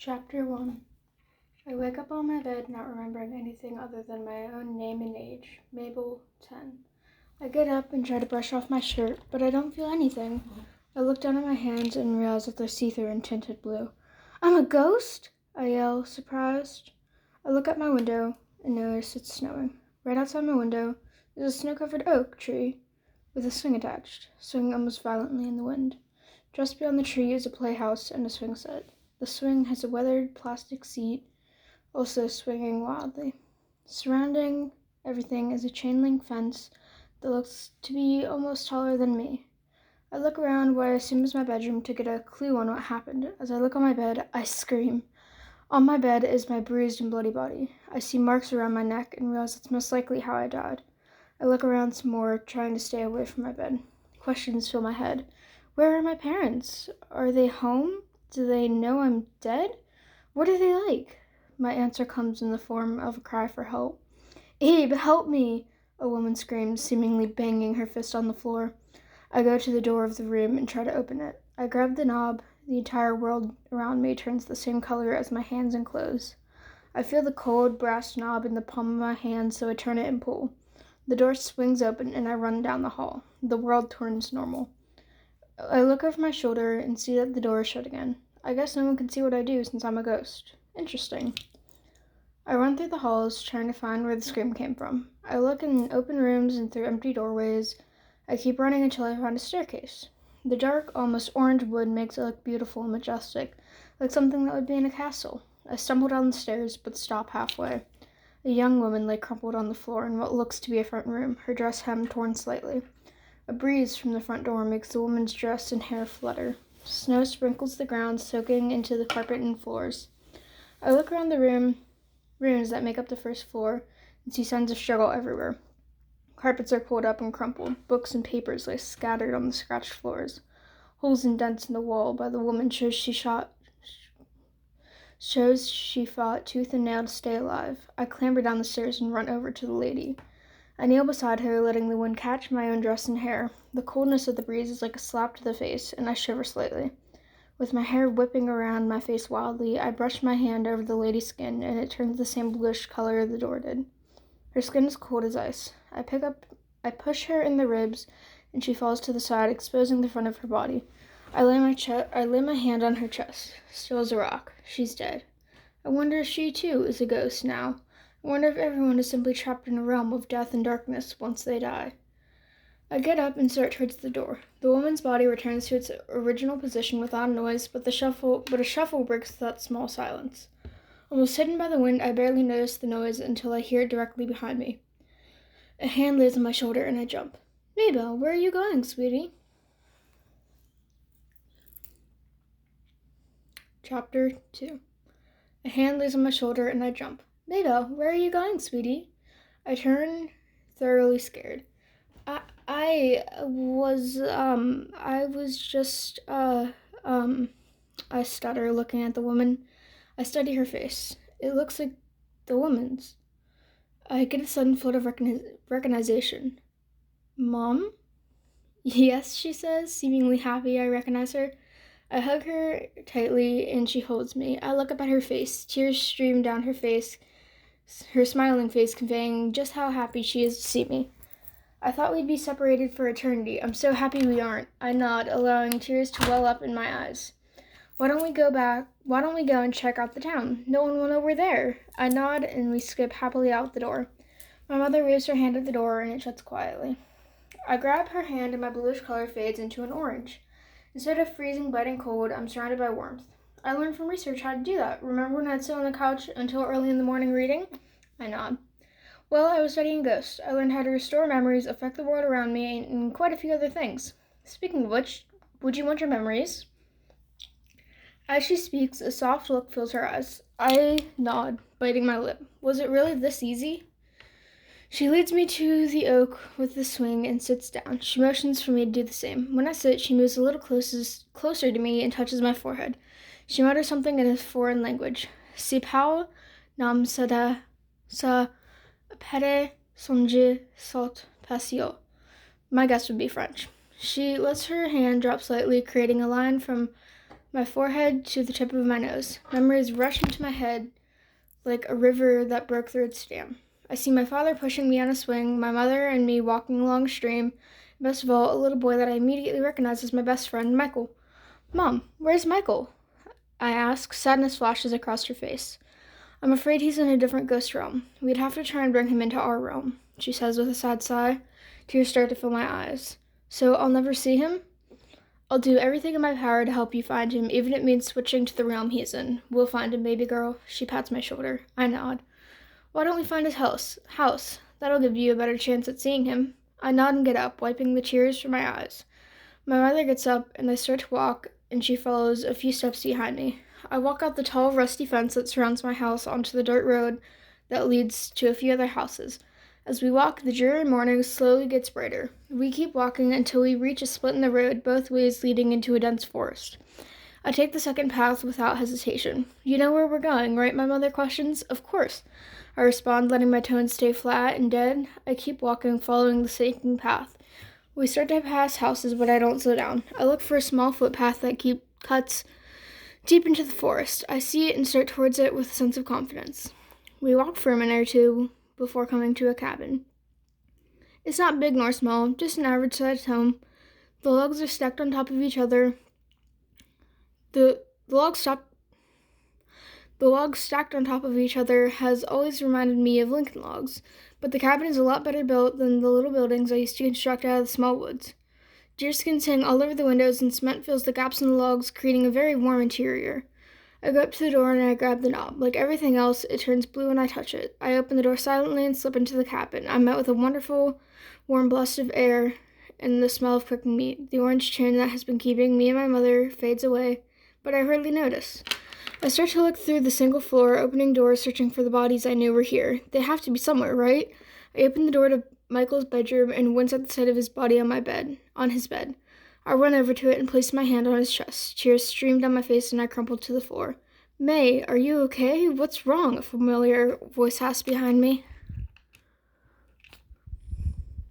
Chapter 1. I wake up on my bed not remembering anything other than my own name and age. Maybel, 10. I get up and try to brush off my shirt, but I don't feel anything. I look down at my hands and realize that they're see-through and tinted blue. I'm a ghost? I yell, surprised. I look at my window and notice it's snowing. Right outside my window is a snow-covered oak tree with a swing attached, swinging almost violently in the wind. Just beyond the tree is a playhouse and a swing set. The swing has a weathered plastic seat, also swinging wildly. Surrounding everything is a chain link fence that looks to be almost taller than me. I look around what I assume is my bedroom to get a clue on what happened. As I look on my bed, I scream. On my bed is my bruised and bloody body. I see marks around my neck and realize it's most likely how I died. I look around some more, trying to stay away from my bed. Questions fill my head. Where are my parents? Are they home? Do they know I'm dead? What are they like? My answer comes in the form of a cry for help. Abe, help me! A woman screams, seemingly banging her fist on the floor. I go to the door of the room and try to open it. I grab the knob. The entire world around me turns the same color as my hands and clothes. I feel the cold brass knob in the palm of my hand, so I turn it and pull. The door swings open and I run down the hall. The world turns normal. I look over my shoulder and see that the door is shut again. I guess no one can see what I do since I'm a ghost. Interesting. I run through the halls, trying to find where the scream came from. I look in open rooms and through empty doorways. I keep running until I find a staircase. The dark, almost orange wood makes it look beautiful and majestic, like something that would be in a castle. I stumble down the stairs, but stop halfway. A young woman lay crumpled on the floor in what looks to be a front room, her dress hem torn slightly. A breeze from the front door makes the woman's dress and hair flutter. Snow sprinkles the ground, soaking into the carpet and floors. I look around the rooms that make up the first floor, and see signs of struggle everywhere. Carpets are pulled up and crumpled. Books and papers lay scattered on the scratched floors. Holes and dents in the wall by the woman shows she fought tooth and nail to stay alive. I clamber down the stairs and run over to the lady. I kneel beside her, letting the wind catch my own dress and hair. The coldness of the breeze is like a slap to the face, and I shiver slightly. With my hair whipping around my face wildly, I brush my hand over the lady's skin, and it turns the same bluish color the door did. Her skin is cold as ice. I push her in the ribs, and she falls to the side, exposing the front of her body. I lay my hand on her chest, still as a rock. She's dead. I wonder if she, too, is a ghost now. I wonder if everyone is simply trapped in a realm of death and darkness once they die. I get up and start towards the door. The woman's body returns to its original position without noise, but a shuffle breaks that small silence. Almost hidden by the wind, I barely notice the noise until I hear it directly behind me. A hand lays on my shoulder and I jump. Maybel, where are you going, sweetie? Chapter 2. A hand lays on my shoulder and I jump. Maybel, where are you going, sweetie? I turn, thoroughly scared. I stutter, looking at the woman. I study her face. It looks like the woman's. I get a sudden flood of recognition. Mom? Yes, she says, seemingly happy I recognize her. I hug her tightly, and she holds me. I look up at her face. Tears stream down her face, her smiling face conveying just how happy she is to see me. I thought we'd be separated for eternity. I'm so happy we aren't. I nod, allowing tears to well up in my eyes. Why don't we go and check out the town? No one will know we're there. I nod, and we skip happily out the door. My mother waves her hand at the door, and it shuts quietly. I grab her hand, and my bluish color fades into an orange. Instead of freezing, biting cold, I'm surrounded by warmth. I learned from research how to do that. Remember when I'd sit on the couch until early in the morning reading? I nod. Well, I was studying ghosts. I learned how to restore memories, affect the world around me, and quite a few other things. Speaking of which, would you want your memories? As she speaks, a soft look fills her eyes. I nod, biting my lip. Was it really this easy? She leads me to the oak with the swing and sits down. She motions for me to do the same. When I sit, she moves a little closer to me and touches my forehead. She mutters something in a foreign language. Si pao nam sada sa pere songe sot pasio. My guess would be French. She lets her hand drop slightly, creating a line from my forehead to the tip of my nose. Memories rush into my head like a river that broke through its dam. I see my father pushing me on a swing, my mother and me walking along a stream, and best of all, a little boy that I immediately recognize as my best friend, Michael. "Mom, where's Michael?" I ask. Sadness flashes across her face. "I'm afraid he's in a different ghost realm. We'd have to try and bring him into our realm," she says with a sad sigh. Tears start to fill my eyes. "So I'll never see him?" "I'll do everything in my power to help you find him, even if it means switching to the realm he's in. We'll find him, baby girl." She pats my shoulder. I nod. "Why don't we find his house? That'll give you a better chance at seeing him." I nod and get up, wiping the tears from my eyes. My mother gets up, and I start to walk, and she follows a few steps behind me. I walk out the tall, rusty fence that surrounds my house onto the dirt road that leads to a few other houses. As we walk, the dreary morning slowly gets brighter. We keep walking until we reach a split in the road, both ways leading into a dense forest. I take the second path without hesitation. "You know where we're going, right?" my mother questions. "Of course," I respond, letting my tones stay flat and dead. I keep walking, following the sinking path. We start to pass houses, but I don't slow down. I look for a small footpath that cuts deep into the forest. I see it and start towards it with a sense of confidence. We walk for a minute or two before coming to a cabin. It's not big nor small, just an average-sized home. The logs are stacked on top of each other. The logs stacked on top of each other has always reminded me of Lincoln logs, but the cabin is a lot better built than the little buildings I used to construct out of the small woods. Deerskins hang all over the windows, and cement fills the gaps in the logs, creating a very warm interior. I go up to the door and I grab the knob. Like everything else, it turns blue when I touch it. I open the door silently and slip into the cabin. I'm met with a wonderful, warm blast of air and the smell of cooking meat. The orange chin that has been keeping me and my mother fades away, but I hardly notice. I start to look through the single floor, opening doors, searching for the bodies I knew were here. They have to be somewhere, right? I open the door to Michael's bedroom and wince at the sight of his body on his bed. I run over to it and place my hand on his chest. Tears stream down my face and I crumple to the floor. "May, are you okay? What's wrong?" a familiar voice asks behind me.